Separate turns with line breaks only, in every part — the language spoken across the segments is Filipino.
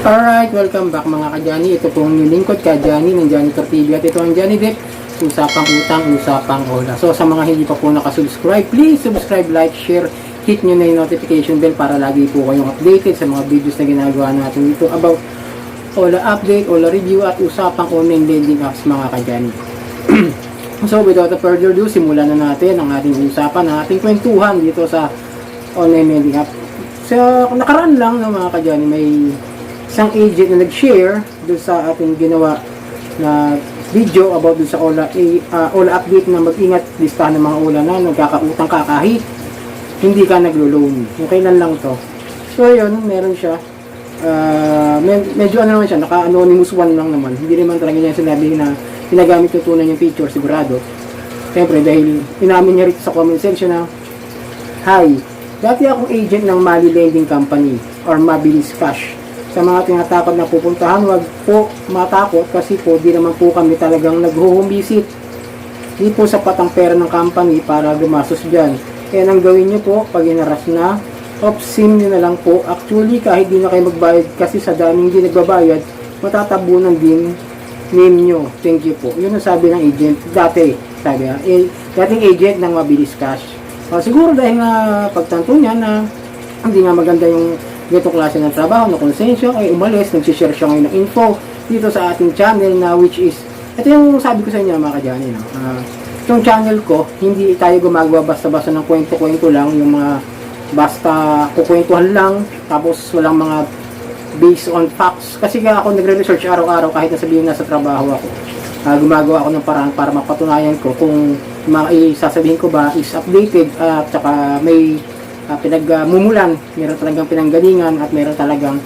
Alright, welcome back mga ka-Johnny. Ito po ang inyong lingkod ka-Johnny ng Johnny TV at ito ang Johnny Depp, usapang utang, usapang ola. So sa mga hindi pa po nakasubscribe, please subscribe, like, share, hit nyo na yung notification bell para lagi po kayong updated sa mga videos na ginagawa natin dito about ola update, ola review at usapang online lending apps mga ka-Johnny. So without further ado, simulan na natin ang ating usapan, ang ating kwentuhan dito sa online lending app. So nakaraan lang ng mga ka-Johnny, may isang agent na nag-share doon sa ating ginawa na video about doon sa OLA update na mag-ingat listahan ng mga OLA na nagkakautang ka kahit hindi ka naglo-loan. Yung kailan lang to. So yun, meron siya. Medyo ano naman siya, naka-anonymous one lang naman. Hindi naman talaga niya sinabi na ginagamit tutunan yung feature, sigurado. Siyempre dahil inamin niya rito sa comment section na, "Hi, dati akong agent ng Mali Lending Company or Mabilis Cash. Sa mga tinatakot na pupuntahan, wag po matakot kasi po di naman po kami talagang nag-home visit. Di po sapat ang pera ng company para gumastos dyan. Kaya nang gawin nyo po, pag inaras na, off-sim nyo na lang po. Actually, kahit di na kayo magbayad kasi sa daming di nagbabayad, matatabunan din name nyo. Thank you po." Yun ang sabi ng agent. Dati, sabi dating agent ng Mabilis Cash. Siguro dahil nga pagtanto niya na hindi nga maganda yung ganitong klase ng trabaho na konsensya, ay umalis, nagsishare siya ngayon ng info dito sa ating channel na which is, ito yung sabi ko sa inyo mga ka-Johnny, no? Itong channel ko, hindi tayo gumagawa basta-basta ng kwento-kwento lang, yung mga basta kukwentuhan lang, tapos walang mga based on facts. Kasi nga ako nagre-research araw-araw kahit na sabihin na sa trabaho ako. Gumagawa ako ng paraan para mapatunayan ko kung sasabihin ko ba is updated at saka may pinagmumulan, meron talagang pinanggalingan at meron talagang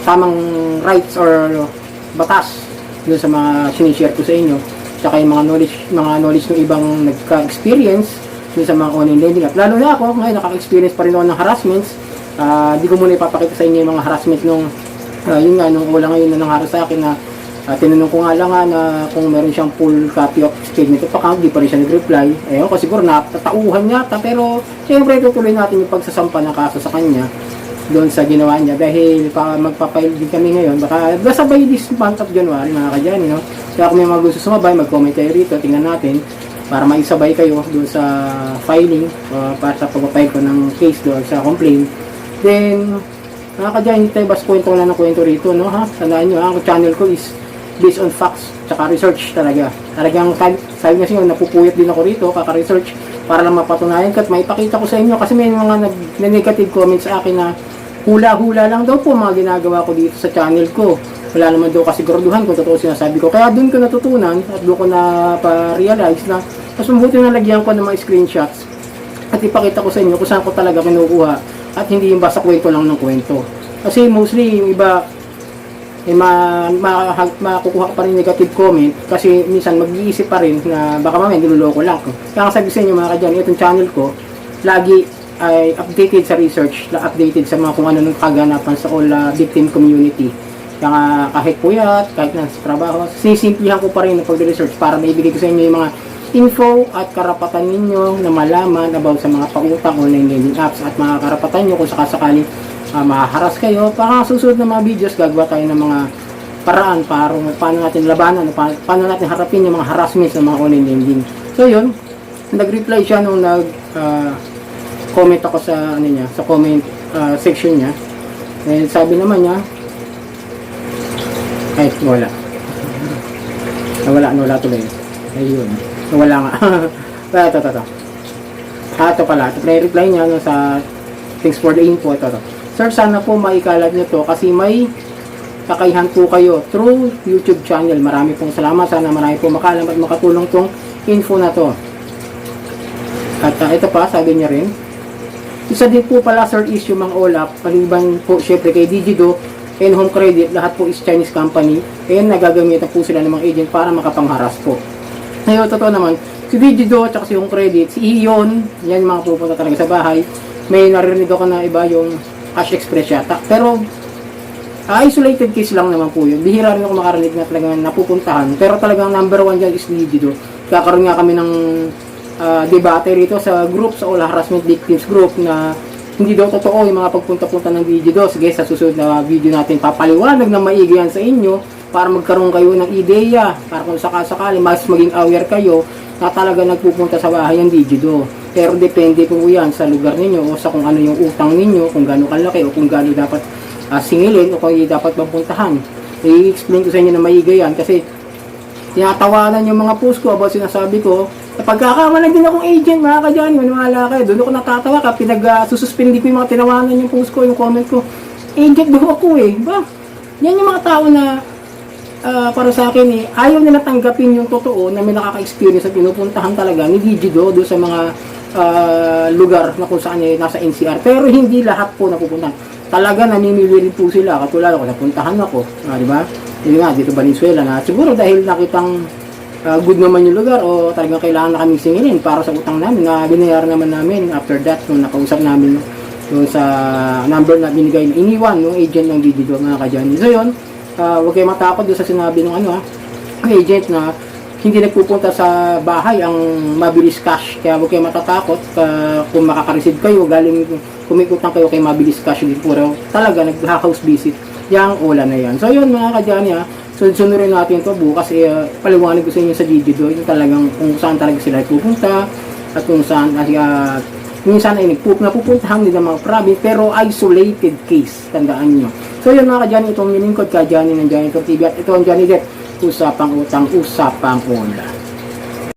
tamang rights or batas doon sa mga sinishare ko sa inyo, tsaka yung mga knowledge ng ibang nagka-experience doon sa mga online lending at lalo na ako ngayon naka-experience pa rin ako ng harassments. Di ko muna ipapakita sa inyo yung mga harassment nung yun nga, nung wala ngayon na nangharas sa akin na tinanong ko nga lang na kung meron siyang full copy of statement of account, di pa rin siya nag-reply. Ayun ko siguro natatauhan niya pero siyempre tutuloy natin yung pagsasampa ng kaso sa kanya doon sa ginawa niya dahil magpapile din kami ngayon baka by this month of January mga ka-Johnny, no? Kaya kung may mga gusto sumabay, mag-comment kayo rito, tingnan natin para maisabay kayo doon sa filing para sa pagpapile ko ng case doon sa complaint. Then mga ka-Johnny, tayo bas kwento lang ng kwento rito, no? Tandaan nyo, ang channel ko is based on facts, tsaka research talaga. Talagang sabi nga siya, napupuyat din ako rito, kaka-research, para lang mapatunayan at maipakita ko sa inyo. Kasi may mga negative comments sa akin na hula-hula lang daw po mga ginagawa ko dito sa channel ko. Wala naman daw kasi siguraduhan kung totoo sinasabi ko. Kaya doon ko natutunan at doon ko na pa-realize na mas mabuti na lagyan ko ng mga screenshots at ipakita ko sa inyo kung saan ko talaga kinukuha at hindi yung basta kwento lang ng kwento. Kasi mostly yung iba makukuha pa rin negative comment kasi minsan mag-iisip pa rin na baka mamaya niloloko lang. Kaya sabi sa inyo mga ka-Johnny, itong channel ko lagi ay updated sa research, updated sa mga kung ano nung kaganapan sa all victim community. Kaya kahit puyat, kahit na sa trabaho, sisimplihan ko pa rin ang pag-research para maibigay ko sa inyo yung mga info at karapatan ninyo na malaman about sa mga pautang online lending apps at mga karapatan nyo kung sakasakaling maharas kayo. Para susunod na mga videos, gagawa tayo ng mga paraan para paano natin labanan, paano natin harapin yung mga harassments ng mga online lending. So yun, nag-reply siya nung comment ako sa sa comment section niya. And sabi naman niya, ay nawala tuloy. Ayun, nawala nga. Ito pala, ito reply niya sa thanks for the info. Ito. Sir, sana po maikalat nyo to kasi may kakayahan po kayo through YouTube channel. Marami pong salamat. Sana marami po makalam at makatulong tong info na to. At ito pa, sabi niya rin, isa din po pala sir is yung mga OLAP, paliban po syempre kay Digido and Home Credit, lahat po is Chinese company and nagagamitan po sila ng mga agent para makapangharas po. Ngayon, totoo naman, si Digido at si Home Credit, si Ion, yan yung mga pupunta talaga sa bahay. May naririnig ako na iba yung Cash Express yata. Pero isolated case lang naman po yun. Bihira rin ako makarinig na talagang napupuntahan. Pero talagang number one dyan is Digido. Kakaroon nga kami ng debate rito sa group, sa All Harassment Victims group na hindi daw totoo yung mga pagpunta-punta ng video do. Sige, sa susunod na video natin papaliwanag na maigi yan sa inyo para magkaroon kayo ng ideya, para kung sakasakali mas maging aware kayo na talaga nagpupunta sa bahay ng video do. Pero depende po yan sa lugar ninyo o sa kung ano yung utang ninyo, kung gaano kalaki o kung gaano dapat singilin o kung dapat mapuntahan. I-explain ko sa inyo na maigi yan kasi tinatawanan yung mga post ko about sinasabi ko. Pagkakamalan din akong agent, mga ka-Johnny, maniwala kayo. Doon ako natatawa ka, sususpindi ko yung mga tinawanan yung post ko, yung comment ko. Agent daw ako eh. Ba? Yan yung mga tao na para sa akin eh, ayaw nila tanggapin yung totoo na may nakaka-experience at pinupuntahan talaga ni Digido doon sa mga lugar na kung saan eh, nasa NCR. Pero hindi lahat po napupuntahan. Talaga namimili rin po sila. Katulad ako, napuntahan ako. Di ba? Yun nga, dito Valenzuela na siguro dahil nakitang good naman yung lugar o talagang kailangan na kaming singilin para sa utang namin na binayaran naman namin after that nung nakausap namin yung sa number na binigay na iniwan ng agent ng Digido, mga ka-Johnny. So yun, huwag kayo matakot doon sa sinabi ng agent na hindi nagpupunta sa bahay ang mabilis cash. Kaya huwag kayo matatakot kung makaka-receive kayo galing kumikutang kayo kay mabilis cash din puro talaga nag-house visit yang ola na yan. So yun, mga ka-Johnny, sunod-sunurin natin ito bukas paliwanag ko sa inyo sa video yung talagang kung saan talaga sila pupunta at kung saan minsan ay napupuntahan nila mga province pero isolated case, tandaan nyo. So yun, mga ka-Johnny, itong nilingkod ka-Johnny ng Johnny TV at ito ang Johnny Depp, usapang utang, usapang ola.